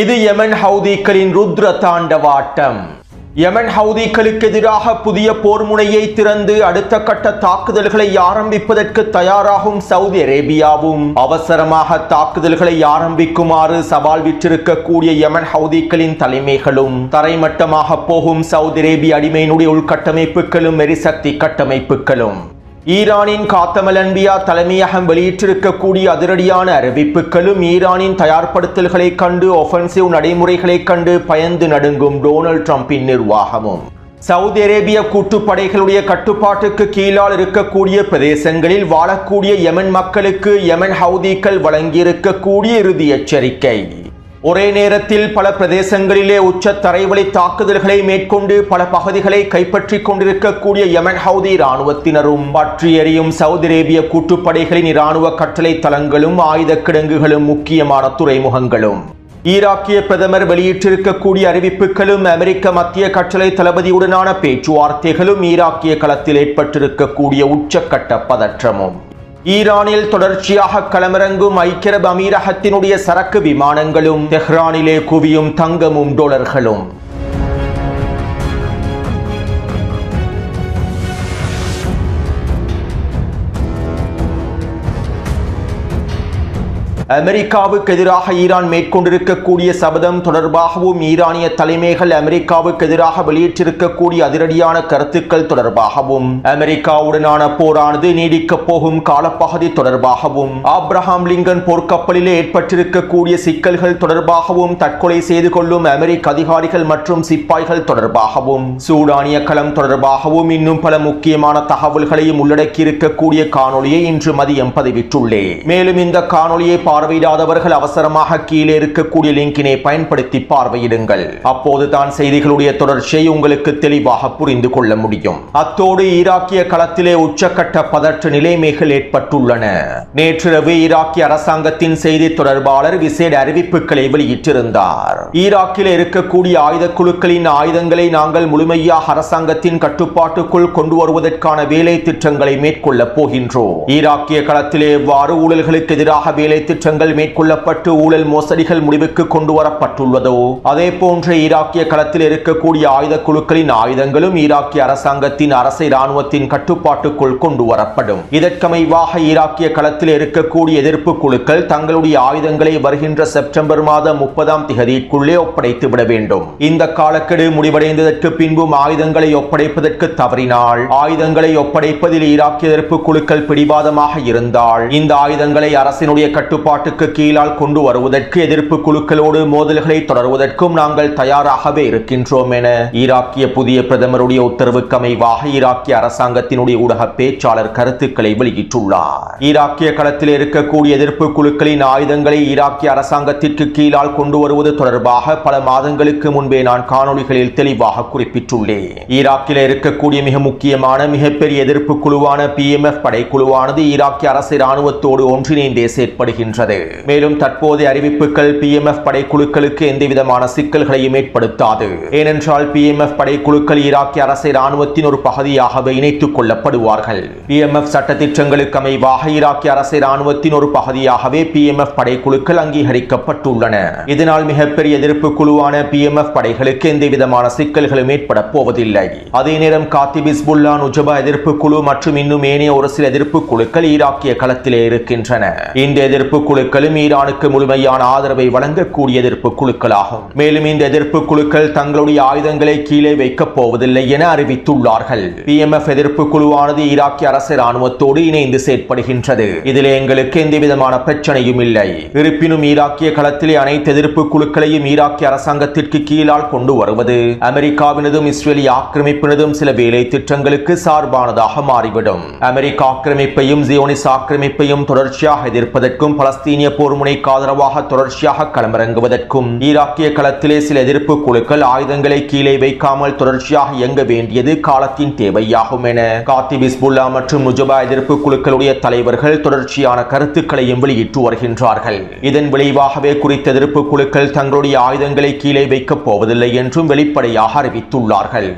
இது யமன் ஹவுதிகளின் ருத்ர தாண்டவாட்டம். யமன் ஹவுதிகளுக்கு எதிராக புதிய போர் முனையை திறந்து அடுத்த கட்ட தாக்குதல்களை ஆரம்பிப்பதற்கு தயாராகும் சவுதி அரேபியாவும் அவசரமாக தாக்குதல்களை ஆரம்பிக்குமாறு சவால் விட்டிருக்கக்கூடிய யமன் ஹவுதிகளின் தலைமைகளும் தரைமட்டமாக போகும் சவுதி அரேபிய அடிமையினுடைய உள்கட்டமைப்புகளும் எரிசக்தி கட்டமைப்புகளும் ஈரானின் காத்தமல் அன்பியா தலைமையகம் வெளியிட்டிருக்கக்கூடிய அதிரடியான அறிவிப்புகளும் ஈரானின் தயார்படுத்தல்களை கண்டு ஒஃபென்சிவ் நடைமுறைகளை கண்டு பயந்து நடுங்கும் டொனால்ட் ட்ரம்பின் நிர்வாகமும் சவுதி அரேபிய கூட்டுப்படைகளுடைய கட்டுப்பாட்டுக்கு கீழால் இருக்கக்கூடிய பிரதேசங்களில் வாழக்கூடிய யமன் மக்களுக்கு யமன் ஹவுதிகள் வழங்கியிருக்கக்கூடிய இறுதி எச்சரிக்கை. ஒரே நேரத்தில் பல பிரதேசங்களிலே உச்ச தரைவழி தாக்குதல்களை மேற்கொண்டு பல பகுதிகளை கைப்பற்றிக் கொண்டிருக்கக்கூடிய யமன் ஹவுதி இராணுவத்தினரும் பற்றி எறியும் சவுதி அரேபிய கூட்டுப்படைகளின் இராணுவ கட்டளை தளங்களும் ஆயுத கிடங்குகளும் முக்கியமான துறைமுகங்களும் ஈராக்கிய பிரதமர் வெளியிட்டிருக்கக்கூடிய அறிவிப்புகளும் அமெரிக்க மத்திய கட்டளை தளபதியுடனான பேச்சுவார்த்தைகளும் ஈராக்கிய களத்தில் ஏற்பட்டிருக்கக்கூடிய உச்சக்கட்ட பதற்றமும் ஈரானில் தொடர்ச்சியாக களமிறங்கும் ஐக்கிய அரபு அமீரகத்தினுடைய சரக்கு விமானங்களும் தெஹ்ரானிலே குவியும் தங்கமும் டாலர்களும் அமெரிக்காவுக்கு எதிராக ஈரான் மேற்கொண்டிருக்கக்கூடிய சபதம் தொடர்பாகவும் ஈரானிய தலைமைகள் அமெரிக்காவுக்கு எதிராக வெளியிட்டிருக்கக்கூடிய அதிரடியான கருத்துக்கள் தொடர்பாகவும் அமெரிக்காவுடனான போரானது நீடிக்கப் போகும் காலப்பகுதி தொடர்பாகவும் ஆப்ரஹாம் லிங்கன் போர்க்கப்பலிலே ஏற்பட்டிருக்கக்கூடிய சிக்கல்கள் தொடர்பாகவும் தற்கொலை செய்து கொள்ளும் அமெரிக்க அதிகாரிகள் மற்றும் சிப்பாய்கள் தொடர்பாகவும் சூடானிய களம் தொடர்பாகவும் இன்னும் பல முக்கியமான தகவல்களையும் உள்ளடக்கி இருக்கக்கூடிய காணொலியை இன்று மதியம் பதிவிட்டுள்ளேன். மேலும் இந்த காணொலியை பார்வையிடாதவர்கள் அவசரமாக கீழே இருக்கக்கூடிய லிங்கினை பயன்படுத்தி பார்வையிடுங்கள். அப்போது தான் செய்திகளுடைய தொடர்ச்சியை உங்களுக்கு தெளிவாக புரிந்து கொள்ள முடியும். அத்தோடு ஈராக்கிய களத்திலே உச்சக்கட்ட பதற்ற நிலைமைகள் ஏற்பட்டுள்ளன. நேற்றிரவு ஈராக்கிய அரசாங்கத்தின் செய்தி தொடர்பாளர் விசேட அறிவிப்புகளை வெளியிட்டிருந்தார். ஈராக்கில் இருக்கக்கூடிய ஆயுத குழுக்களின் ஆயுதங்களை நாங்கள் முழுமையாக அரசாங்கத்தின் கட்டுப்பாட்டுக்குள் கொண்டு வருவதற்கான வேலை திட்டங்களை மேற்கொள்ள போகின்றோம். ஈராக்கிய களத்திலே எவ்வாறு ஊழல்களுக்கு எதிராக வேலை திட்டங்கள் மேற்கொள்ளப்பட்டு ஊழல் மோசடிகள் முடிவுக்கு கொண்டு வரப்பட்டுள்ளதோ அதே போன்ற ஈராக்கிய களத்தில் இருக்கக்கூடிய ஆயுத குழுக்களின் ஆயுதங்களும் ஈராக்கிய அரசாங்கத்தின் அரசை இராணுவத்தின் கட்டுப்பாட்டுக்குள் கொண்டு வரப்படும். இதற்கமைவாக ஈராக்கிய களத்தில் இருக்கக்கூடிய எதிர்ப்பு குழுக்கள் தங்களுடைய ஆயுதங்களை வருகின்ற செப்டம்பர் மாதம் 30ஆம் தேதிக்குள்ளே ஒப்படைத்து விட வேண்டும். இந்த காலக்கெடு முடிவடைந்ததற்கு பின்பும் ஆயுதங்களை ஒப்படைப்பதற்கு தவறினால் ஆயுதங்களை ஒப்படைப்பதில் ஈராக்கிய எதிர்ப்பு குழுக்கள் பிடிவாதமாக இருந்தால் இந்த ஆயுதங்களை அரசினுடைய கட்டுப்பாட்டுக்கு கீழால் கொண்டு வருவதற்கு எதிர்ப்பு குழுக்களோடு மோதல்களை தொடர்வதற்கும் நாங்கள் தயாராகவே இருக்கின்றோம் என ஈராக்கிய புதிய பிரதமருடைய உத்தரவுக்கு அமைவாக ஈராக்கிய அரசாங்கத்தினுடைய ஊடக பேச்சாளர் கருத்துக்களை வெளியிட்டுள்ளார். ஈராக்கிய களத்தில் இருக்கக்கூடிய எதிர்ப்பு குழுக்களின் ஆயுதங்களை ஈராக்கிய அரசாங்கத்திற்கு கீழால் கொண்டு வருவது தொடர்பாக பல மாதங்களுக்கு முன்பே நான் காணொலிகளில் தெளிவாக குறிப்பிட்டுள்ளேன். ஈராக்கில் இருக்கக்கூடிய மிக முக்கியமான மிகப்பெரிய எதிர்ப்பு குழுவான PMF படைக்குழுவானது ஈராக்கிய அரசு இராணுவத்தோடு ஒன்றிணைந்தே செயற்படுகின்றது. மேலும் தற்போதைய அறிவிப்புகள் PMF படைக்குழுக்களுக்கு எந்தவிதமான சிக்கல்களையும் ஏற்படுத்தாது. ஏனென்றால் PMF படைக்குழுக்கள் ஈராக்கிய அரசு இராணுவத்தின் ஒரு பகுதியாகவே இணைத்துக் கொள்ளப்படுவார்கள். PMF சட்டத்திட்டங்களுக்கு அமைவாக ஈராக்கிய அரசு இராணுவத்தின் ஒரு பகுதியாகவே PMF படைக்குழுக்கள் அங்கீகரிக்கப்பட்டுள்ளன. இதனால் மிகப்பெரிய எதிர்ப்பு குழுவான PMF படைகளுக்கு எந்தவிதமான சிக்கல்களும் ஏற்பட போவதில்லை. அதே நேரம் காத்திப் ஹிஸ்புல்லா நுஜபா எதிர்ப்பு குழு மற்றும் இன்னும் ஏனைய ஒரு சில எதிர்ப்பு குழுக்கள் ஈராக்கிய களத்திலே இருக்கின்றன. இந்த எதிர்ப்பு குழுக்களும் ஈரானுக்கு முழுமையான ஆதரவை வழங்கக்கூடிய எதிர்ப்பு குழுக்களாகும். மேலும் இந்த எதிர்ப்பு குழுக்கள் தங்களுடைய ஆயுதங்களை கீழே வைக்கப் போவதில்லை என அறிவித்துள்ளார்கள். PMF எதிர்ப்பு குழுவானது ஈராக்கிய அரசு இராணுவத்தோடு இணைந்து செயற்படுகின்றது. இதில் எங்களுக்கு எந்தவிதமான பிரச்சனையும் இல்லை. இருப்பினும் ஈராக்கிய களத்திலே அனைத்து எதிர்ப்பு குழுக்களையும் ஈராக்கிய அரசாங்கத்திற்கு கீழால் கொண்டு வருவது அமெரிக்காவினதும் இஸ்ரேலிய ஆக்கிரமிப்பினதும் சில வேலை திட்டங்களுக்கு சார்பானதாக மாறிவிடும். அமெரிக்க ஆக்கிரமிப்பையும் ஜியோனிஸ் ஆக்கிரமிப்பையும் தொடர்ச்சியாக எதிர்ப்பதற்கும் பலஸ்தீனிய போர் முனைக்கு ஆதரவாக தொடர்ச்சியாக களமிறங்குவதற்கும் ஈராக்கிய களத்திலே சில எதிர்ப்பு குழுக்கள் ஆயுதங்களை கீழே வைக்காமல் தொடர்ச்சியாக இயங்க வேண்டியது காலத்தின் தேவையாகும் என காத்திப் ஹிஸ்புல்லா மற்றும் நுஜபா எதிர்ப்பு குழுக்களுடைய தலைவர்கள் தொடர்ச்சியான கருத்துக்களையும் வெளியிட்டு வருகின்றார்கள். இதன் விளைவாகவே குறித்த எதிர்ப்பு குழுக்கள் தங்களுடைய ஆயுதங்களை கீழே வைக்கப் போவதில்லை என்றும் வெளிப்படையாக அறிவித்துள்ளார்கள்.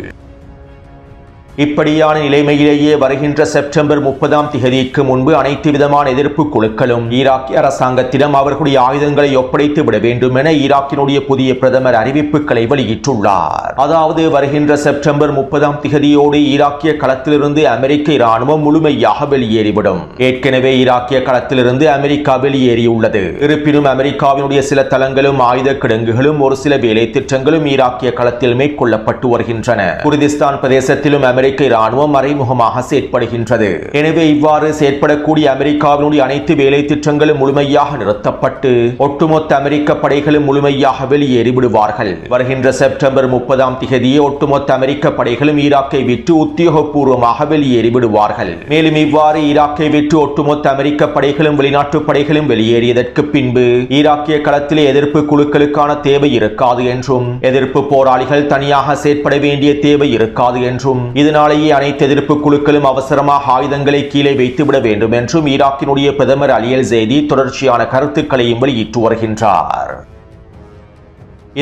இப்படியான நிலைமையிலேயே வருகின்ற செப்டம்பர் 30ஆம் திகதிக்கு முன்பு அனைத்து விதமான எதிர்ப்பு குழுக்களும் ஈராக்கிய அரசாங்கத்திடம் அவர்களுடைய ஆயுதங்களை ஒப்படைத்து விட வேண்டும் என ஈராக்கினுடைய புதிய பிரதமர் அறிவிப்புகளை வெளியிட்டுள்ளார். அதாவது வருகின்ற செப்டம்பர் 30ஆம் திகதியோடு ஈராக்கிய களத்திலிருந்து அமெரிக்க இராணுவம் முழுமையாக வெளியேறிவிடும். ஏற்கனவே ஈராக்கிய களத்திலிருந்து அமெரிக்கா வெளியேறியுள்ளது. இருப்பினும் அமெரிக்காவினுடைய சில தளங்களும் ஆயுத கிடங்குகளும் ஒரு சில வேலை திட்டங்களும் ஈராக்கிய களத்தில் மேற்கொள்ளப்பட்டு வருகின்றன. குர்திஸ்தான் பிரதேசத்திலும் அமெரிக்க இராணுவம் மறைமுகமாக செயற்படுகின்றது. எனவே இவ்வாறு செயற்படக்கூடிய அமெரிக்காவினுடைய அனைத்து வேலை திட்டங்களும் முழுமையாக நிறுத்தப்பட்டு ஒட்டுமொத்த அமெரிக்க படைகளும் முழுமையாக வெளியேறிவிடுவார்கள். வருகின்ற செப்டம்பர் 30ஆம் திகதியே ஒட்டுமொத்த அமெரிக்க படைகளும் ஈராக்கை விட்டு உத்தியோகபூர்வமாக வெளியேறிவிடுவார்கள். மேலும் இவ்வாறு ஈராக்கை விட்டு ஒட்டுமொத்த அமெரிக்க படைகளும் வெளிநாட்டு படைகளும் வெளியேறியதற்கு பின்பு ஈராக்கிய களத்திலே எதிர்ப்பு குழுக்களுக்கான தேவை இருக்காது என்றும் எதிர்ப்பு போராளிகள் தனியாக செயற்பட வேண்டிய தேவை இருக்காது என்றும் இதனாலேயே அனைத்து எதிர்ப்பு குழுக்களும் அவசரமாக ஆயுதங்களை கீழே வைத்துவிட வேண்டும் என்றும் ஈராக்கினுடைய பிரதமர் அலி அல் ஜெய்தி தொடர்ச்சியான கருத்துக்களையும் வெளியிட்டு வருகின்றார்.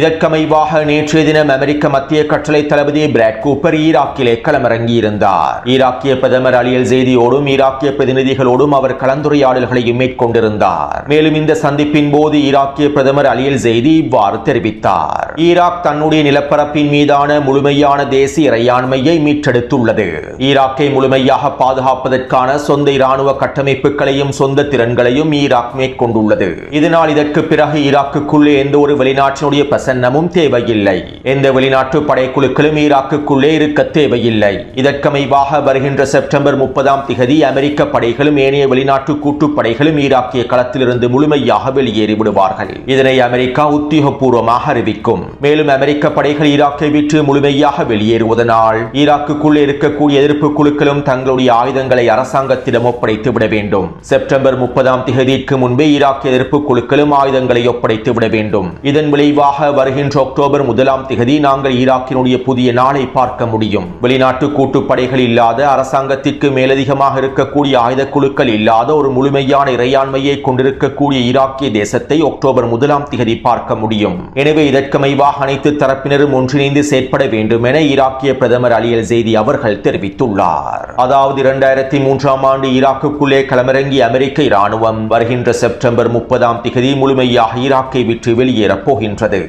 இதற்கமைவாக நேற்றைய தினம் அமெரிக்க மத்திய கட்டளை தளபதி பிராட் கூப்பர் ஈராக்கிலே களமிறங்கியிருந்தார். ஈராக்கிய பிரதமர் அலி அல் ஜெய்தியோடும் ஈராக்கிய பிரதிநிதிகளோடும் அவர் கலந்துரையாடல்களையும் மேற்கொண்டிருந்தார். மேலும் இந்த சந்திப்பின் போது ஈராக்கிய பிரதமர் அலி அல் ஜெய்தி இவ்வாறு தெரிவித்தார். ஈராக் தன்னுடைய நிலப்பரப்பின் மீதான முழுமையான தேசிய இறையாண்மையை மீட்டெடுத்துள்ளது. ஈராக்கை முழுமையாக பாதுகாப்பதற்கான சொந்த இராணுவ கட்டமைப்புகளையும் சொந்த திறன்களையும் ஈராக் மேற்கொண்டுள்ளது. இதனால் இதற்கு பிறகு ஈராக்குள்ளே எந்த ஒரு வெளிநாட்டினுடைய பிரசன்னமும் தேவையில்லை. எந்த வெளிநாட்டு படைக்குழுக்களும் ஈராக்குள்ளே இருக்க தேவையில்லை. இதற்கமைவாக வருகின்ற செப்டம்பர் 30ஆம் திகதி அமெரிக்க படைகளும் ஏனைய வெளிநாட்டு கூட்டுப்படைகளும் ஈராக்கிய களத்திலிருந்து முழுமையாக வெளியேறிவிடுவார்கள். இதனை அமெரிக்கா உத்தியோகபூர்வமாக அறிவிக்கும். மேலும் அமெரிக்க படைகள் ஈராக்கை விட்டு முழுமையாக வெளியேறுவதனால் ஈராக்குள்ளே இருக்கக்கூடிய எதிர்ப்பு குழுக்களும் தங்களுடைய ஆயுதங்களை அரசாங்கத்திடம் ஒப்படைத்து விட வேண்டும். செப்டம்பர் 30ஆம் திகதிக்கு முன்பே ஈராக் எதிர்ப்பு குழுக்களும் ஆயுதங்களை ஒப்படைத்து விட வேண்டும். இதன் விளைவாக வருகின்ற அக்டோபர் 1ஆம் திகதி நாங்கள் ஈராக்கினுடைய புதிய நாளை பார்க்க முடியும். வெளிநாட்டு கூட்டுப்படைகள் இல்லாத அரசாங்கத்திற்கு மேலதிகமாக இருக்கக்கூடிய ஆயுத குழுக்கள் இல்லாத ஒரு முழுமையான இறையாண்மையை கொண்டிருக்கக்கூடிய ஈராக்கிய தேசத்தை அக்டோபர் 1ஆம் திகதி பார்க்க முடியும். எனவே இதற்கமைவாக அனைத்து தரப்பினரும் ஒன்றிணைந்து செயற்பட வேண்டும் என ஈராக்கிய பிரதமர் அலி அல் ஜெய்தி அவர்கள் தெரிவித்துள்ளார். அதாவது 2003ஆம் ஆண்டு ஈராக்குள்ளே களமிறங்கிய அமெரிக்க இராணுவம் வருகின்ற செப்டம்பர் 30ஆம் திகதி முழுமையாக ஈராக்கை விட்டு வெளியேறப் போகின்றது.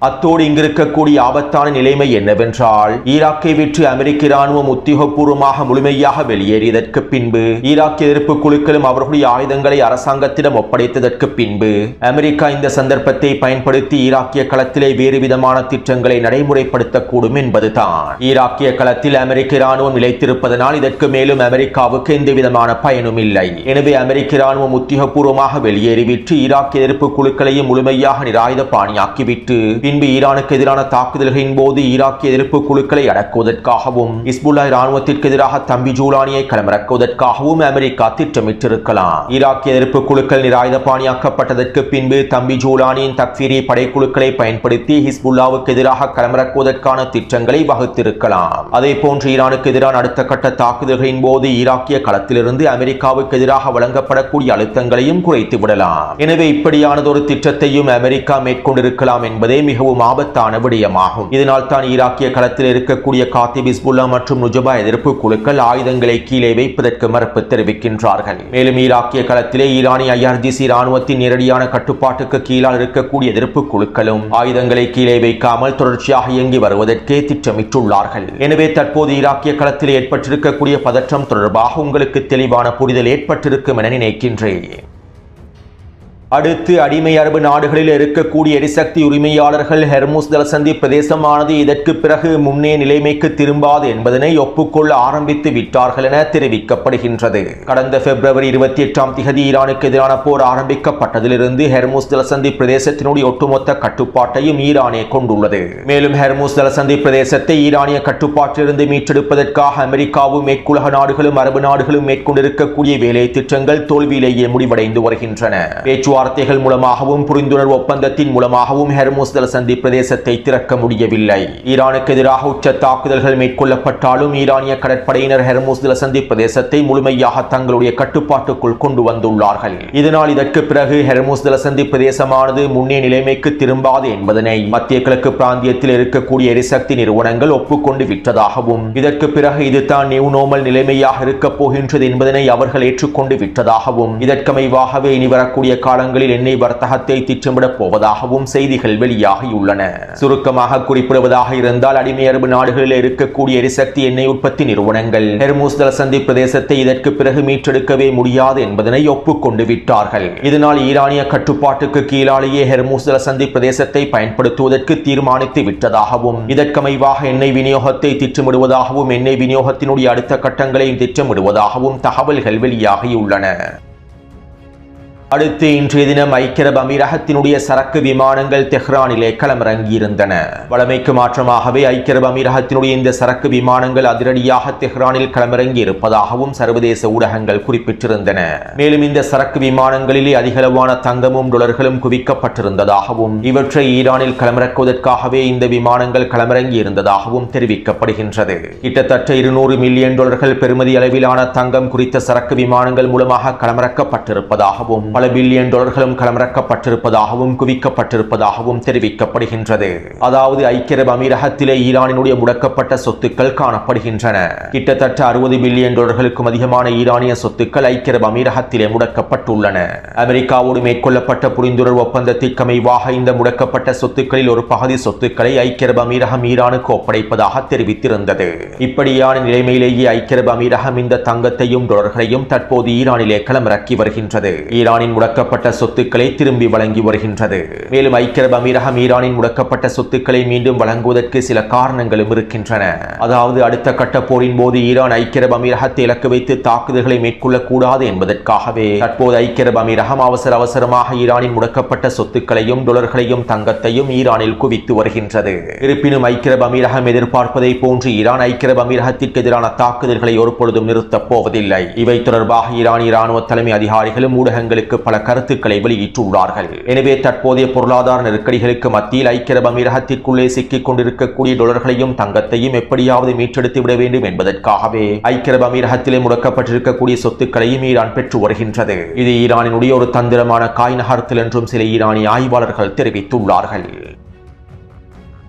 அத்தோடு இங்கிருக்கக்கூடிய ஆபத்தான நிலைமை என்னவென்றால் ஈராக்கை விட்டு அமெரிக்க இராணுவம் உத்தியோகபூர்வமாக முழுமையாக வெளியேறியதற்கு பின்பு ஈராக் எதிர்ப்பு குழுக்களும் அவர்களுடைய ஆயுதங்களை அரசாங்கத்திடம் ஒப்படைத்ததற்கு பின்பு அமெரிக்கா இந்த சந்தர்ப்பத்தை பயன்படுத்தி ஈராக்கிய களத்திலே வேறு விதமான திட்டங்களை நடைமுறைப்படுத்தக்கூடும் என்பதுதான். ஈராக்கிய களத்தில் அமெரிக்க இராணுவம் நிலைத்திருப்பதனால் இதற்கு மேலும் அமெரிக்காவுக்கு எந்த விதமான பயனும் இல்லை. எனவே அமெரிக்க இராணுவம் உத்தியோகபூர்வமாக வெளியேறிவிட்டு ஈராக் எதிர்ப்பு குழுக்களையும் முழுமையாக நிராயுத பாணியாக்கிவிட்டு பின்பு ஈரானுக்கு எதிரான தாக்குதல்களின் போது ஈராக்கிய எதிர்ப்பு குழுக்களை அடக்குவதற்காகவும் இஸ்புல்லா இராணுவத்திற்கு எதிராக தம்பி ஜூலானியை களமிறக்குவதற்காகவும் அமெரிக்கா திட்டமிட்டிருக்கலாம். ஈராக்கிய எதிர்ப்பு குழுக்கள் நிராயுதபாணியாக்கப்பட்டதற்கு பின்பு தம்பி ஜூலானியின் தக்ஃபீரி படைக்குழுக்களை பயன்படுத்தி ஹிஸ்புல்லாவுக்கு எதிராக களமிறக்குவதற்கான திட்டங்களை வகுத்திருக்கலாம். அதே போன்று ஈரானுக்கு எதிரான அடுத்த கட்ட தாக்குதல்களின் போது ஈராக்கிய களத்திலிருந்து அமெரிக்காவுக்கு எதிராக வழங்கப்படக்கூடிய அழுத்தங்களையும் குறைத்து விடலாம். எனவே இப்படியானதொரு திட்டத்தையும் அமெரிக்கா மேற்கொண்டிருக்கலாம் என்பதே மிகவும் ஆபத்தான விடயமாகும். இதனால் தான் ஈராக்கிய களத்தில் இருக்கக்கூடிய காத்திப் ஹிஸ்புல்லா மற்றும் நுஜபா எதிர்ப்பு குழுக்கள் ஆயுதங்களை கீழே வைப்பதற்கு மறுப்பு தெரிவிக்கின்றார்கள். மேலும் ஈராக்கிய களத்திலே ஈரானிய IRGC இராணுவத்தின் நேரடியான கட்டுப்பாட்டுக்கு கீழால் இருக்கக்கூடிய எதிர்ப்பு குழுக்களும் ஆயுதங்களை கீழே வைக்காமல் தொடர்ச்சியாக இயங்கி வருவதற்கே திட்டமிட்டுள்ளார்கள். எனவே தற்போது ஈராக்கிய களத்தில் ஏற்பட்டிருக்கக்கூடிய பதற்றம் தொடர்பாக உங்களுக்கு தெளிவான புரிதல் ஏற்பட்டிருக்கும் என நினைக்கின்றேன். அடுத்து அடிமை அரபு நாடுகளில் இருக்கக்கூடிய எரிசக்தி உரிமையாளர்கள் ஹெர்முஸ் ஜலசந்தி பிரதேசமானது இதற்கு பிறகு முன்னே நிலைமைக்கு திரும்பாது என்பதனை ஒப்புக்கொள்ள ஆரம்பித்து விட்டார்கள் என தெரிவிக்கப்படுகின்றது. கடந்த பிப்ரவரி 28ஆம் திகதி ஈரானுக்கு எதிரான போர் ஆரம்பிக்கப்பட்டதிலிருந்து ஹெர்முஸ் ஜலசந்தி பிரதேசத்தினுடைய ஒட்டுமொத்த கட்டுப்பாட்டையும் ஈரானே கொண்டுள்ளது. மேலும் ஹெர்முஸ் ஜலசந்தி பிரதேசத்தை ஈரானிய கட்டுப்பாட்டிலிருந்து மீட்டெடுப்பதற்காக அமெரிக்காவும் மேற்குலக நாடுகளும் அரபு நாடுகளும் மேற்கொண்டிருக்கக்கூடிய வேலை திட்டங்கள் தோல்வியிலேயே முடிவடைந்து வருகின்றன. பேச்சுவார்த்தை பேச்சுவார்த்தைகள் மூலமாகவும் புரிந்துணர்வு ஒப்பந்தத்தின் மூலமாகவும் ஹெர்முஸ் ஜலசந்தி பிரதேசத்தை திறக்க முடியவில்லை. ஈரானுக்கு எதிராக உச்ச தாக்குதல்கள் மேற்கொள்ளப்பட்டாலும் ஈரானிய கடற்படையினர் ஹெர்முஸ் ஜலசந்தி பிரதேசத்தை முழுமையாக தங்களுடைய கட்டுப்பாட்டுக்குள் கொண்டு வந்துள்ளார்கள். இதனால் இதற்கு பிறகு ஹெர்முஸ் ஜலசந்தி பிரதேசமானது முன்னே நிலைமைக்கு திரும்பாது என்பதனை மத்திய கிழக்கு பிராந்தியத்தில் இருக்கக்கூடிய எரிசக்தி நிறுவனங்கள் ஒப்புக்கொண்டு விட்டதாகவும் இதற்கு பிறகு இதுதான் நியூ நார்மல் நிலைமையாக இருக்கப் போகின்றது என்பதனை அவர்கள் ஏற்றுக்கொண்டு விட்டதாகவும் இதற்கமைவாகவே இனி வரக்கூடிய காலங்களில் எண்ணெய் வர்த்தகத்தை திட்டமிடப் போவதாகவும் செய்திகள் வெளியாகியுள்ளன. சுருக்கமாக குறிப்பிடுவதாக இருந்தால் அடிமை அரபு நாடுகளில் இருக்கக்கூடிய எரிசக்தி எண்ணெய் உற்பத்தி நிறுவனங்கள் ஹெர்முஸ் ஜலசந்தி பிரதேசத்தை இதற்கு பிறகு மீட்டெடுக்கவே முடியாது என்பதனை ஒப்புக்கொண்டு விட்டார்கள். இதனால் ஈரானிய கட்டுப்பாட்டுக்கு கீழாலேயே ஹெர்முஸ் ஜலசந்தி பிரதேசத்தை பயன்படுத்துவதற்கு தீர்மானித்து விட்டதாகவும் இதற்கமைவாக எண்ணெய் விநியோகத்தை திட்டமிடுவதாகவும் எண்ணெய் விநியோகத்தினுடைய அடுத்த கட்டங்களையும் திட்டமிடுவதாகவும் தகவல்கள் வெளியாகியுள்ளன. அடுத்து இன்றைய தினம் ஐக்கிய அரபு அமீரகத்தினுடைய சரக்கு விமானங்கள் தெஹ்ரானிலே களமிறங்கியிருந்தன. வழமைக்கு மாற்றமாகவே ஐக்கிய அரபு அமீரகத்தினுடைய இந்த சரக்கு விமானங்கள் அதிரடியாக தெஹ்ரானில் களமிறங்கி இருப்பதாகவும் சர்வதேச ஊடகங்கள் குறிப்பிட்டிருந்தன. மேலும் இந்த சரக்கு விமானங்களிலே அதிகளவான தங்கமும் டாலர்களும் குவிக்கப்பட்டிருந்ததாகவும் இவற்றை ஈரானில் களமிறக்குவதற்காகவே இந்த விமானங்கள் களமிறங்கி இருந்ததாகவும் தெரிவிக்கப்படுகின்றது. கிட்டத்தட்ட 200 மில்லியன் டாலர்கள் பெறுமதி அளவிலான தங்கம் குறித்த சரக்கு விமானங்கள் மூலமாக களமிறக்கப்பட்டிருப்பதாகவும் பல பில்லியன் டாலர்களும் களமிறக்கப்பட்டிருப்பதாகவும் குவிக்கப்பட்டிருப்பதாகவும் தெரிவிக்கப்படுகின்றது. அதாவது ஐக்கிய அரபு அமீரகத்திலே ஈரானினுடைய முடக்கப்பட்ட சொத்துக்கள் காணப்படுகின்றன. கிட்டத்தட்ட 60 பில்லியன் டாலர்களுக்கும் அதிகமான ஈரானிய சொத்துக்கள் ஐக்கிய அரபு அமீரகத்திலே முடக்கப்பட்டுள்ளன. அமெரிக்காவோடு மேற்கொள்ளப்பட்ட புரிந்துணர்வு ஒப்பந்தத்திற்கு அமைவாக இந்த முடக்கப்பட்ட சொத்துக்களில் ஒரு பகுதி சொத்துக்களை ஐக்கிய அரபு அமீரகம் ஈரானுக்கு ஒப்படைப்பதாக தெரிவித்திருந்தது. இப்படியான நிலைமையிலேயே ஐக்கிய அரபு அமீரகம் இந்த தங்கத்தையும் டாலர்களையும் தற்போது ஈரானிலே களமிறக்கி வருகின்றது. ஈரானின் முடக்கப்பட்ட சொத்துக்களை திரும்பி வழங்கி வருகின்றது. மேலும் ஐக்கிய அரபு அமீரகம் ஈரானின் முடக்கப்பட்ட சொத்துக்களை மீண்டும் வழங்குவதற்கு சில காரணங்களும் இருக்கின்றன. அதாவது அடுத்த கட்ட போரின் போது ஈரான் ஐக்கிய அரபு அமீரகத்தை இலக்கு வைத்து தாக்குதல்களை மேற்கொள்ளக்கூடாது என்பதற்காகவே தற்போது ஐக்கிய அரபு அமீரகம் அவசரமாக ஈரானின் முடக்கப்பட்ட சொத்துக்களையும் டாலர்களையும் தங்கத்தையும் ஈரானில் குவித்து வருகின்றது. இருப்பினும் ஐக்கிய அரபு அமீரகம் எதிர்பார்ப்பதை போன்று ஈரான் ஐக்கிய அரபு அமீரகத்திற்கு எதிரான தாக்குதல்களை ஒருபொழுதும் நிறுத்தப் போவதில்லை. இவை தொடர்பாக ஈரானிய இராணுவ தலைமை அதிகாரிகளும் ஊடகங்களுக்கு பல கருத்துக்களை வெளியிட்டுள்ளார்கள். எனவே தற்போதைய பொருளாதார நெருக்கடிகளுக்கு மத்தியில் ஐக்கிய அரபு அமீரகத்திற்குள்ளே சிக்கிக் கொண்டிருக்கக்கூடிய டாலர்களையும் தங்கத்தையும் எப்படியாவது மீட்டெடுத்து விட வேண்டும் என்பதற்காகவே ஐக்கிய அரபு அமீரகத்திலே முடக்கப்பட்டிருக்கக்கூடிய சொத்துக்களையும் ஈரான் பெற்று வருகின்றது. இது ஈரானினுடைய ஒரு தந்திரமான காய் நகர்த்தல் என்றும் சில ஈரானிய ஆய்வாளர்கள் தெரிவித்துள்ளார்கள்.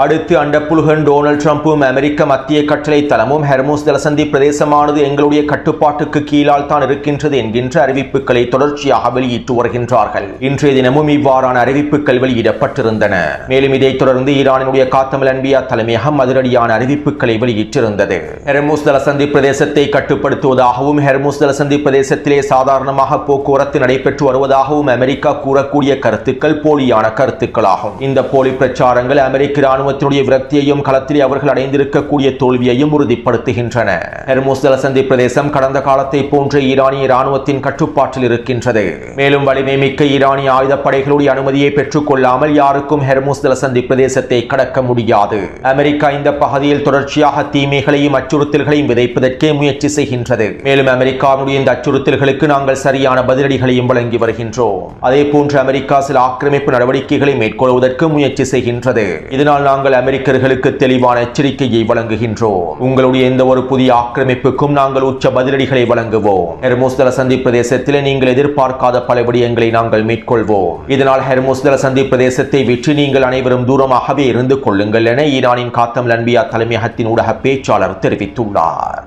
அடுத்து அண்டப்புல்கன் டொனால்ட் ட்ரம்பும் அமெரிக்க மத்திய கட்டளை தளமும் ஹெர்முஸ் ஜலசந்தி பிரதேசமானது எங்களுடைய கட்டுப்பாட்டுக்கு கீழால் தான் இருக்கின்றது என்கின்ற அறிவிப்புகளை தொடர்ச்சியாக வெளியிட்டு வருகின்றார்கள். இன்றைய தினமும் இவ்வாறான அறிவிப்புகள் வெளியிடப்பட்டிருந்தன. மேலும் இதைத் தொடர்ந்து ஈரானினுடைய காத்தமல் அன்பியா தலைமையகம் அதிரடியான அறிவிப்புகளை வெளியிட்டிருந்தது. ஹெர்முஸ் ஜலசந்தி பிரதேசத்தை கட்டுப்படுத்துவதாகவும் ஹெர்முஸ் ஜலசந்தி பிரதேசத்திலே சாதாரணமாக போக்குவரத்து நடைபெற்று வருவதாகவும் அமெரிக்கா கூறக்கூடிய கருத்துக்கள் போலியான கருத்துக்களாகும். இந்த போலி பிரச்சாரங்கள் அமெரிக்க இராணுவத்தினுடைய விரக்தியையும் களத்திலே அவர்கள் அடைந்திருக்கக்கூடிய தோல்வியையும் உறுதிப்படுத்துகின்றன. ஹெர்முஸ் ஜலசந்தி பிரதேசம் கடந்த காலத்தை போன்ற ஈரானிய இராணுவத்தின் கட்டுப்பாட்டில் இருக்கின்றது. மேலும் வலிமை மிக்க ஈரானிய ஆயுதப்படைகளுடைய அனுமதியை பெற்றுக் கொள்ளாமல் யாருக்கும் ஹெர்முஸ் ஜலசந்தி பிரதேசத்தை கடக்க முடியாது. அமெரிக்கா இந்த பகுதியில் தொடர்ச்சியாக தீமைகளையும் அச்சுறுத்தல்களையும் விதைப்பதற்கே முயற்சி செய்கின்றது. மேலும் அமெரிக்காவுடைய இந்த அச்சுறுத்தல்களுக்கு நாங்கள் சரியான பதிலடிகளையும் வழங்கி வருகின்றோம். அதே போன்று அமெரிக்கா சில ஆக்கிரமிப்பு நடவடிக்கைகளை மேற்கொள்வதற்கு முயற்சி செய்கின்றது. இதனால் நாங்கள் அமெரிக்கர்களுக்கு தெளிவான எச்சரிக்கையை வழங்குகின்றோம். உங்களுடைய எந்த ஒரு புதிய ஆக்கிரமிப்புக்கும் நாங்கள் உச்ச பதிலடிகளை வழங்குவோம். ஹெர்முஸ் ஜலசந்தி பிரதேசத்திலே நீங்கள் எதிர்பார்க்காத பல விடயங்களை நாங்கள் மேற்கொள்வோம். இதனால் ஹெர்முஸ் ஜலசந்தி பிரதேசத்தை விட்டு நீங்கள் அனைவரும் தூரமாகவே இருந்து கொள்ளுங்கள் என ஈரானின் காத்தமல் அன்பியா தலைமையகத்தின் ஊடக பேச்சாளர் தெரிவித்துள்ளார்.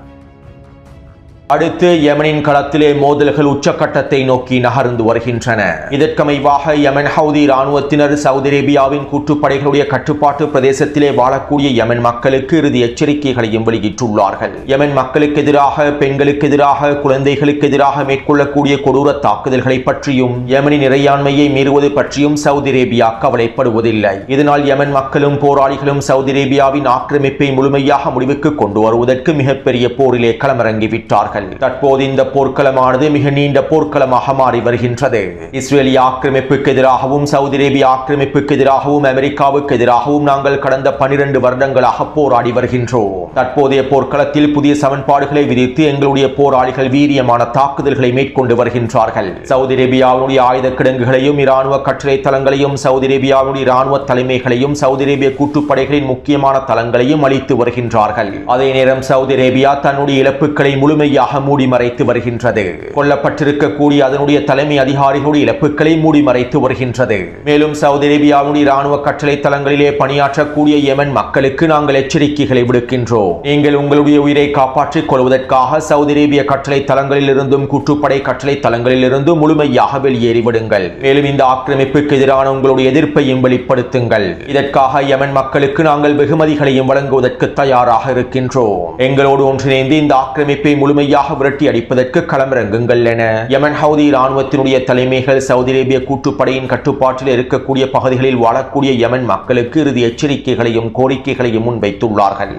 அடுத்து யமனின் களத்திலே மோதல்கள் உச்சக்கட்டத்தை நோக்கி நகர்ந்து வருகின்றன. இதற்கமைவாக யமன் ஹவுதி இராணுவத்தினர் சவுதி அரேபியாவின் கூட்டுப்படைகளுடைய கட்டுப்பாட்டு பிரதேசத்திலே வாழக்கூடிய யமன் மக்களுக்கு இறுதி எச்சரிக்கைகளையும் வெளியிட்டுள்ளார்கள். யமன் மக்களுக்கு எதிராக, பெண்களுக்கு எதிராக, குழந்தைகளுக்கு எதிராக மேற்கொள்ளக்கூடிய கொடூர தாக்குதல்களை பற்றியும் யமனின் இறையாண்மையை மீறுவது பற்றியும் சவுதி அரேபியா கவலைப்படுவதில்லை. இதனால் யமன் மக்களும் போராளிகளும் சவுதி அரேபியாவின் ஆக்கிரமிப்பை முழுமையாக முடிவுக்கு கொண்டு வருவதற்கு மிகப்பெரிய போரிலே களமிறங்கிவிட்டார்கள். வருகின்றார்கள். தற்போது இந்த போர்க்களமானது மிக நீண்ட போர்க்களமாக மாறி வருகின்றது. இஸ்ரேலிய ஆக்கிரமிப்புக்கு எதிராகவும் சவுதி அரேபிய ஆக்கிரமிப்புக்கு எதிராகவும் அமெரிக்காவுக்கு எதிராகவும் நாங்கள் கடந்த 12 வருடங்களாக போராடி வருகின்றோம். தற்போதைய போர்க்களத்தில் புதிய சமன்பாடுகளை விதித்து எங்களுடைய போராளிகள் வீரியமான தாக்குதல்களை மேற்கொண்டு வருகின்றார்கள். சவுதி அரேபியாவுடைய ஆயுத கிடங்குகளையும் இராணுவ கட்டளை தளங்களையும் சவுதி அரேபியாவுடைய இராணுவ தலைமைகளையும் சவுதி அரேபிய கூட்டுப்படைகளின் முக்கியமான தளங்களையும் அளித்து வருகின்றார்கள். அதே நேரம் சவுதி அரேபியா தன்னுடைய இழப்புகளை முழுமையாக மூடி மறைத்து வருகின்றது. கொல்லப்பட்டிருக்கக்கூடிய அதனுடைய தலைமை அதிகாரிகளுடைய இழப்புகளை மூடி மறைத்து வருகின்றது. மேலும் சவுதி அரேபியாவுடைய இராணுவ கட்டளை தளங்களிலே பணியாற்றக்கூடிய யெமன் மக்களுக்கு நாங்கள் எச்சரிக்கைகளை விடுக்கின்றோம். நீங்கள் உங்களுடைய உயிரை காப்பாற்றிக் கொள்வதற்காக சவுதி அரேபிய கட்டளை தளங்களில் இருந்தும் கூட்டுப்படை கட்டளை தளங்களில் இருந்தும் முழுமையாக வெளியேறிவிடுங்கள். மேலும் இந்த ஆக்கிரமிப்புக்கு எதிரான உங்களுடைய எதிர்ப்பையும் வெளிப்படுத்துங்கள். இதற்காக யெமன் மக்களுக்கு நாங்கள் வெகுமதிகளையும் வழங்குவதற்கு தயாராக இருக்கின்றோம். எங்களோடு ஒன்றிணைந்து இந்த ஆக்கிரமிப்பை முழுமையாக விரட்டி அடிப்பதற்கு களமிறங்குங்கள் என யெமன் ஹவுதி இராணுவத்தினுடைய தலைமைகள் சவுதி அரேபிய கூட்டுப்படையின் கட்டுப்பாட்டில் இருக்கக்கூடிய பகுதிகளில் வாழக்கூடிய யெமன் மக்களுக்கு இறுதி எச்சரிக்கைகளையும் கோரிக்கைகளையும் முன்வைத்துள்ளார்கள்.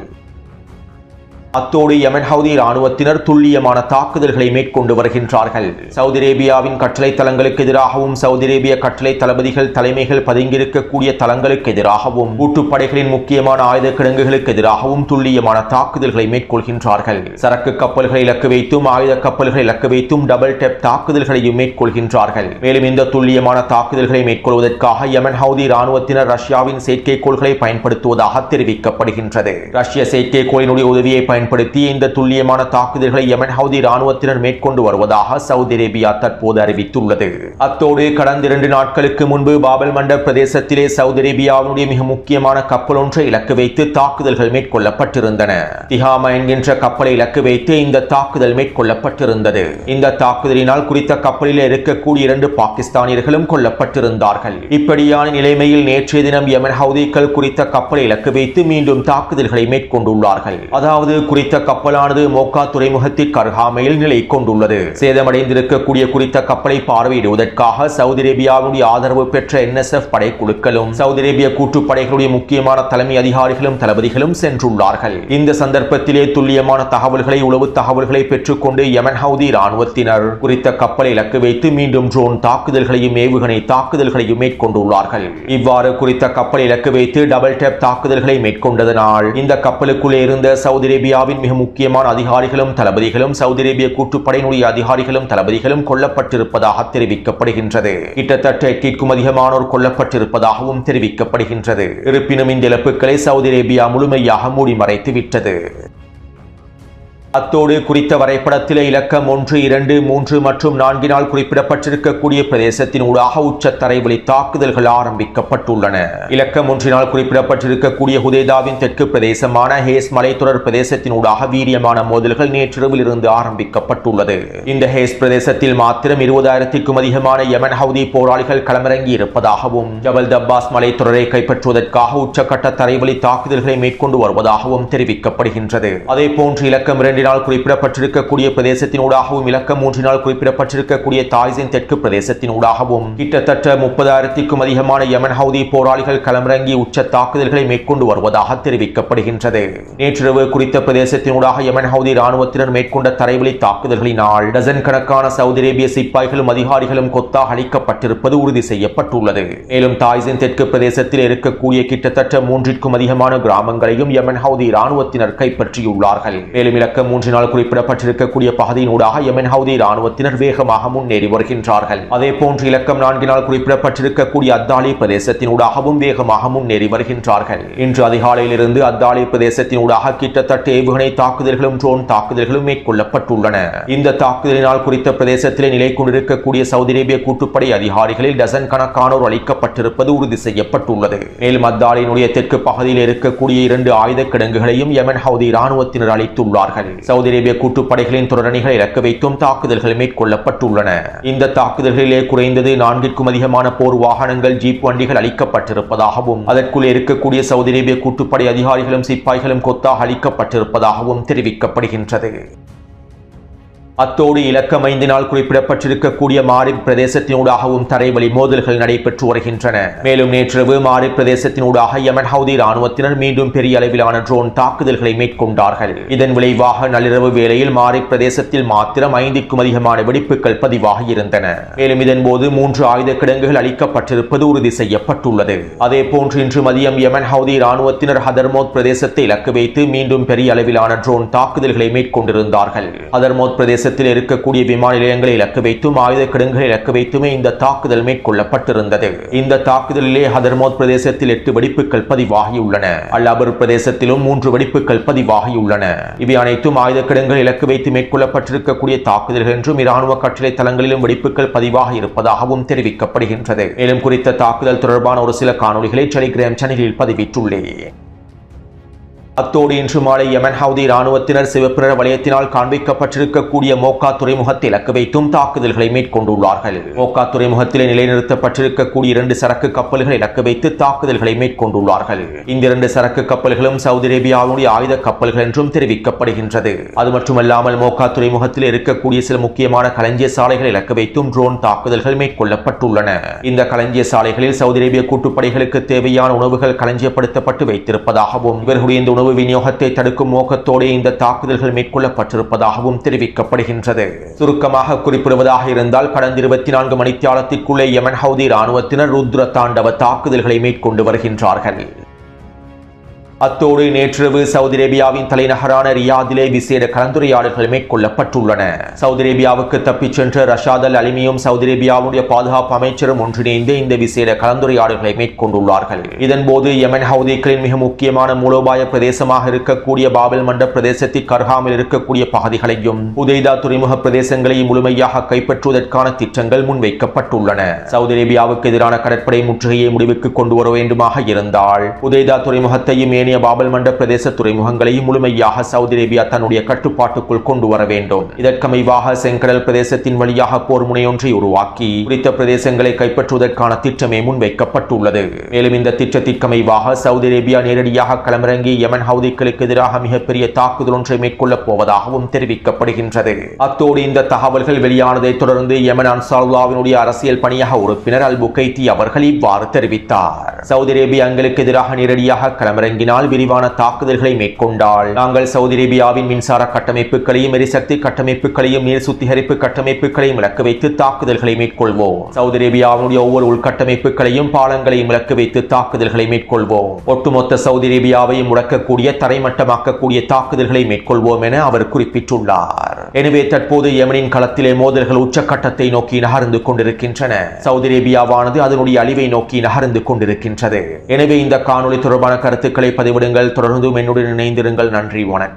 அத்தோடு யெமன் ஹவுதி இராணுவத்தினர் துல்லியமான தாக்குதல்களை மேற்கொண்டு வருகின்றார்கள். சவுதி அரேபியாவின் கட்டளை தளங்களுக்கு எதிராகவும் சவுதி அரேபிய கட்டளை தளபதிகள் தலைமைகள் பதுங்கியிருக்கக்கூடிய தளங்களுக்கு எதிராகவும் கூட்டுப்படைகளின் முக்கியமான ஆயுத கிடங்குகளுக்கு எதிராகவும் துல்லியமான தாக்குதல்களை மேற்கொள்கின்றார்கள். சரக்கு கப்பல்களை இலக்கு வைத்தும் ஆயுத கப்பல்களை இலக்கு வைத்தும் டபுள் டெப் தாக்குதல்களையும் மேற்கொள்கின்றார்கள். மேலும் இந்த துல்லியமான தாக்குதல்களை மேற்கொள்வதற்காக யெமன் ஹவுதி இராணுவத்தினர் ரஷ்யாவின் செயற்கைக்கோள்களை பயன்படுத்துவதாக தெரிவிக்கப்படுகின்றது. ரஷ்ய செயற்கைக்கோளினுடைய உதவியை பயன்படுத்தி இந்த துல்லியமான தாக்குதல்களை யெமன் ஹவுதி இராணுவத்தினர் மேற்கொண்டு வருவதாக சவுதி அரேபியா தற்போது அறிவித்துள்ளது. அத்தோடு கடந்த 2 நாட்களுக்கு முன்பு பாபல் மண்டப் பிரதேசத்திலே சவுதி அரேபியாவுடைய மிக முக்கியமான கப்பல் ஒன்றை இலக்கு வைத்து தாக்குதல்கள் மேற்கொள்ளப்பட்டிருந்தன. திஹாமா என்கின்ற கப்பலை இலக்கு வைத்து இந்த தாக்குதல் மேற்கொள்ளப்பட்டிருந்தது. இந்த தாக்குதலினால் குறித்த கப்பலில் இருக்கக்கூடிய 2 பாகிஸ்தானியர்களும் கொல்லப்பட்டிருந்தார்கள். இப்படியான நிலைமையில் நேற்றைய தினம் யெமன் ஹவுதிகள் குறித்த கப்பலை இலக்கு வைத்து மீண்டும் தாக்குதல்களை மேற்கொண்டுள்ளார்கள். அதாவது குறித்த கப்பலானது மோக்கா துறைமுகத்திற்கு அருகாமையில் நிலை கொண்டுள்ளது. சேதமடைந்திருக்கக்கூடிய குறித்த கப்பலை பார்வையிடுவதற்காக சவுதி அரேபியாவுடைய ஆதரவு பெற்ற NSF படைக்குழுக்களும் சவுதி அரேபிய கூட்டுப்படைகளுடைய முக்கியமான தலைமை அதிகாரிகளும் தளபதிகளும் சென்றுள்ளார்கள். இந்த சந்தர்ப்பத்திலே துல்லியமான தகவல்களை உளவு தகவல்களை பெற்றுக்கொண்டு யெமன் ஹவுதி இராணுவத்தினர் குறித்த கப்பலை இலக்கு வைத்து மீண்டும் ட்ரோன் தாக்குதல்களையும் ஏவுகணை தாக்குதல்களையும் மேற்கொண்டுள்ளார்கள். இவ்வாறு குறித்த கப்பலை இலக்கு வைத்து டபுள் டேப் தாக்குதல்களை மேற்கொண்டதனால் இந்த கப்பலுக்குள்ளே இருந்த சவுதி அரேபியாவின் மிக முக்கியமான அதிகாரிகளும் தளபதிகளும் சவுதி அரேபிய கூட்டுப்படையினுடைய அதிகாரிகளும் தளபதிகளும் கொல்லப்பட்டிருப்பதாக தெரிவிக்கப்படுகின்றது. கிட்டத்தட்ட 8க்கும் அதிகமானோர் கொல்லப்பட்டிருப்பதாகவும் தெரிவிக்கப்படுகின்றது. இருப்பினும் இந்த இழப்புகளை சவுதி அரேபியா முழுமையாக மூடி மறைத்து விட்டது. அத்தோடு குறித்த வரைபடத்திலே இலக்கம் 1, 2, 3 மற்றும் 4 குறிப்பிடப்பட்டிருக்கக்கூடிய பிரதேசத்தின் ஊடாக உச்சத்தரைவழி தாக்குதல்கள் ஆரம்பிக்கப்பட்டுள்ளன. இலக்கம் 1 குறிப்பிடப்பட்டிருக்கக்கூடிய ஹுதைதாவின் தெற்கு பிரதேசமான ஹேஸ் மலைத்தொடர் பிரதேசத்தின் ஊடாக வீரியமான மோதல்கள் நேற்றிரவில் இருந்து ஆரம்பிக்கப்பட்டுள்ளது. இந்த ஹேஸ் பிரதேசத்தில் மாத்திரம் 20,000க்கும் அதிகமான யெமன் ஹவுதி போராளிகள் களமிறங்கி இருப்பதாகவும் ஜபல் தப்பாஸ் மலைத்தொடரை கைப்பற்றுவதற்காக உச்சக்கட்ட தரைவழி தாக்குதல்களை மேற்கொண்டு வருவதாகவும் தெரிவிக்கப்படுகின்றது. அதே போன்று இலக்கம் 2 குறிப்பிடப்பட்டிருக்கக்கூடிய பிரதேசத்தின் ஊடாகவும் இலக்கம் 3 குறிப்பிடப்பட்டிருக்கக்கூடிய தாய்ஸின் தெற்கு பிரதேசத்தின் ஊடாகவும் கிட்டத்தட்ட 30,000க்கும் அதிகமான யெமன் ஹவுதி போராளிகள் களமிறங்கி உச்ச தாக்குதல்களை மேற்கொண்டு வருவதாக தெரிவிக்கப்படுகின்றது. நேற்றிரவு குறித்த பிரதேசத்தின் ஊடாக யெமன் ஹவுதி இராணுவத்தினர் மேற்கொண்ட தரைவழி தாக்குதல்களினால் டசன் கணக்கான சவுதி அரேபிய சிப்பாய்களும் அதிகாரிகளும் கொத்தாக அளிக்கப்பட்டிருப்பது உறுதி செய்யப்பட்டுள்ளது. மேலும் தாய்ஸின் தெற்கு பிரதேசத்தில் இருக்கக்கூடிய கிட்டத்தட்ட 3க்கும் அதிகமான கிராமங்களையும் யெமன் ஹவுதி இராணுவத்தினர் கைப்பற்றியுள்ளார்கள். மேலும் இலக்கம் 3 குறிப்பிடப்பட்டிருக்கக்கூடிய பகுதியின் ஊடாக யெமன் ஹவுதி இராணுவத்தினர் வேகமாக முன்னேறி வருகின்றார்கள். அதே போன்று இலக்கம் 4 குறிப்பிடப்பட்டிருக்கக்கூடிய அத்தாலி பிரதேசத்தின் ஊடாகவும் வேகமாக முன்னேறி வருகின்றார்கள். இன்று அதிகாலையிலிருந்து அத்தாலி பிரதேசத்தின் ஊடாக கிட்டத்தட்ட ஏவுகணை தாக்குதல்களும் ட்ரோன் தாக்குதல்களும் மேற்கொள்ளப்பட்டுள்ளன. இந்த தாக்குதலினால் குறித்த பிரதேசத்திலே நிலை கொண்டிருக்கக்கூடிய சவுதி அரேபிய கூட்டுப்படை அதிகாரிகளில் டசன் கணக்கானோர் அளிக்கப்பட்டிருப்பது உறுதி செய்யப்பட்டுள்ளது. மேலும் அத்தாலியினுடைய தெற்கு பகுதியில் இருக்கக்கூடிய 2 ஆயுத கிடங்குகளையும் யெமன் ஹவுதி இராணுவத்தினர் அளித்துள்ளார்கள். சவுதி அரேபிய கூட்டுப்படைகளின் தொடரணிகளை இலக்கு வைத்தும் தாக்குதல்கள் மேற்கொள்ளப்பட்டுள்ளன. இந்த தாக்குதல்களிலே குறைந்தது 4க்கும் அதிகமான போர் வாகனங்கள் ஜீப் வண்டிகள் அளிக்கப்பட்டிருப்பதாகவும் அதற்குள் இருக்கக்கூடிய சவுதி அரேபிய கூட்டுப்படை அதிகாரிகளும் சிப்பாய்களும் கொத்தாக அளிக்கப்பட்டிருப்பதாகவும் தெரிவிக்கப்படுகின்றது. அத்தோடு இலக்கம் 5 குறிப்பிடப்பட்டிருக்கக்கூடிய மாரிப் பிரதேசத்தினூடாகவும் தரைவழி மோதல்கள் நடைபெற்று வருகின்றன. மேலும் நேற்றிரவு மாரிப் பிரதேசத்தினூடாக யமன் ஹவுதி ராணுவத்தினர் மீண்டும் பெரிய அளவிலான ட்ரோன் தாக்குதல்களை மேற்கொண்டார்கள். இதன் விளைவாக நள்ளிரவு வேளையில் மாரிப் பிரதேசத்தில் மாத்திரம் 5க்கும் அதிகமான வெடிப்புகள் பதிவாகி இருந்தன. மேலும் இதன்போது 3 ஆயுத கிடங்குகள் அளிக்கப்பட்டிருப்பது உறுதி செய்யப்பட்டுள்ளது. அதேபோன்று இன்று மதியம் யமன் ஹவுதி ராணுவத்தினர் ஹதர்மோத் பிரதேசத்தை இலக்கு வைத்து மீண்டும் பெரிய அளவிலான ட்ரோன் தாக்குதல்களை மேற்கொண்டிருந்தார்கள். ஹதர்மோத் பிரதேசத்தில் இருக்கக்கூடிய விமான நிலையங்களை இலக்கு வைத்தும் ஆயுத கிடங்குகளை இலக்கு வைத்துமே இந்த தாக்குதல் மேற்கொள்ளப்பட்டிருந்தது. இந்த தாக்குதலிலே ஹதர்மோத் பிரதேசத்தில் 8 வெடிப்புகள் பதிவாகியுள்ளன. அல்-அபர் பிரதேசத்திலும் 3 வெடிப்புகள் பதிவாகியுள்ளன. இவை அனைத்தும் ஆயுத கிடங்குகளை இலக்கு வைத்து மேற்கொள்ளப்பட்டிருக்கக்கூடிய தாக்குதல்கள் என்றும் இராணுவ கட்டளை தளங்களிலும் வெடிப்புகள் பதிவாகி இருப்பதாகவும் தெரிவிக்கப்படுகின்றது. மேலும் குறித்த தாக்குதல் தொடர்பான ஒரு சில காணொலிகளை டெலிகிராம் சேனலில் பதிவிட்டுள்ளேன். அத்தோடு இன்று மாலை யமன் ஹவுதி ராணுவத்தினர் சிவப்பு நிற வலயத்தினால் காண்பிக்கப்பட்டிருக்கக்கூடிய மோக்கா துறைமுகத்தை இலக்கு வைத்தும் தாக்குதல்களை மேற்கொண்டுள்ளார்கள். மோக்கா துறைமுகத்திலே நிலைநிறுத்தப்பட்டிருக்கக்கூடிய 2 சரக்கு கப்பல்களை இலக்கு வைத்து தாக்குதல்களை மேற்கொண்டுள்ளார்கள். இந்த 2 சரக்கு கப்பல்களும் சவுதி அரேபியாவுடைய ஆயுத கப்பல்கள் என்றும் தெரிவிக்கப்படுகின்றது. அது மட்டுமல்லாமல் மோக்கா துறைமுகத்தில் இருக்கக்கூடிய சில முக்கியமான களஞ்சிய சாலைகளை இலக்கு வைத்தும் ட்ரோன் தாக்குதல்கள் மேற்கொள்ளப்பட்டுள்ளன. இந்த களஞ்சிய சாலைகளில் சவுதி அரேபிய கூட்டுப்படைகளுக்கு தேவையான உணவுகள் களஞ்சியப்படுத்தப்பட்டு வைத்திருப்பதாகவும் இவர்களுடைய இந்த உணவு விநியோகத்தை தடுக்கும் நோக்கத்தோடு இந்த தாக்குதல்கள் மேற்கொள்ளப்பட்டிருப்பதாகவும் தெரிவிக்கப்படுகின்றது. சுருக்கமாக குறிப்பிடுவதாக இருந்தால் கடந்த 24 மணித்தியாலத்திற்குள்ளே யமன் ஹவுதி ராணுவத்தினர் ருத்ர தாண்டவ தாக்குதல்களை மேற்கொண்டு வருகின்றார்கள். அத்தோடு நேற்றிரவு சவுதி அரேபியாவின் தலைநகரான ரியாதிலே விசேட கலந்துரையாடல்கள் மேற்கொள்ளப்பட்டுள்ளன. சவுதி அரேபியாவுக்கு தப்பிச் சென்ற ரஷாத் அல் அலிமியும் சவுதி அரேபியாவுடைய பாதுகாப்பு அமைச்சரும் ஒன்றிணைந்து இந்த விசேட கலந்துரையாடல்களை மேற்கொண்டுள்ளார்கள். இதன்போது யமன் ஹவுதிகளின் மிக முக்கியமான மூலோபாய பிரதேசமாக இருக்கக்கூடிய பாபல் மண்ட பிரதேசத்திற்கு அருகாமையில் இருக்கக்கூடிய பகுதிகளையும் உதைதா துறைமுக பிரதேசங்களையும் முழுமையாக கைப்பற்றுவதற்கான திட்டங்கள் முன்வைக்கப்பட்டுள்ளன. சவுதி அரேபியாவுக்கு எதிரான கடற்படை முற்றுகையை முடிவுக்கு கொண்டு வர வேண்டுமாக இருந்தால் உதைதா துறைமுகத்தையும் பாபல் மண்ட பிரதேச துறைமுகங்களையும் முழுமையாக சவுதி அரேபியா தன்னுடைய கட்டுப்பாட்டுக்குள் கொண்டு வர வேண்டும். இதற்கமைவாக செங்கடல் பிரதேசத்தின் வழியாக போர் முனையொன்றை உருவாக்கி குறித்த பிரதேசங்களை கைப்பற்றுவதற்கான திட்டமே முன்வைக்கப்பட்டுள்ளது. மேலும் இந்த திட்டத்திற்கமைவாக சவுதி அரேபியா நேரடியாக களமிறங்கி யமன் ஹவுதிகளுக்கு எதிராக மிகப்பெரிய தாக்குதல் ஒன்றை மேற்கொள்ளப் போவதாகவும் தெரிவிக்கப்படுகின்றது. அத்தோடு இந்த தகவல்கள் வெளியானதை தொடர்ந்து யமன் அன்சாருல்லாவினுடைய அரசியல் பணியக உறுப்பினர் அல் புகைத்தி அவர்கள் இவ்வாறு தெரிவித்தார். சவுதி அரேபியா எங்களுக்கு எதிராக நேரடியாக களமிறங்கினால் விரிவான தாக்குதல்களை மேற்கொண்டால் நாங்கள் சவுதி அரேபியாவின் மின்சார கட்டமைப்புகளையும் எரிசக்தி கட்டமைப்புகளையும் நீர் சுத்திகரிப்பு கட்டமைப்புகளையும் இலக்கு வைத்து தாக்குதல்களை மேற்கொள்வோம். சவுதி அரேபியாவுடைய ஒவ்வொரு உள்கட்டமைப்புகளையும் பாலங்களையும் இலக்கு வைத்து தாக்குதல்களை மேற்கொள்வோம். ஒட்டுமொத்த சவுதி அரேபியாவையும் முடக்கக்கூடிய தரைமட்டமாக்கக்கூடிய தாக்குதல்களை மேற்கொள்வோம் என அவர் குறிப்பிட்டுள்ளார். எனவே தற்போது யமனின் களத்திலே மோதல்கள் உச்சக்கட்டத்தை நோக்கி நகர்ந்து கொண்டிருக்கின்றன. சவுதி அரேபியாவானது அதனுடைய அழிவை நோக்கி நகர்ந்து கொண்டிருக்கின்றது. எனவே இந்த காணொலி தொடர்பான கருத்துக்களை பதிவிடுங்கள். தொடர்ந்து என்னுடன் இணைந்திருங்கள். நன்றி, வணக்கம்.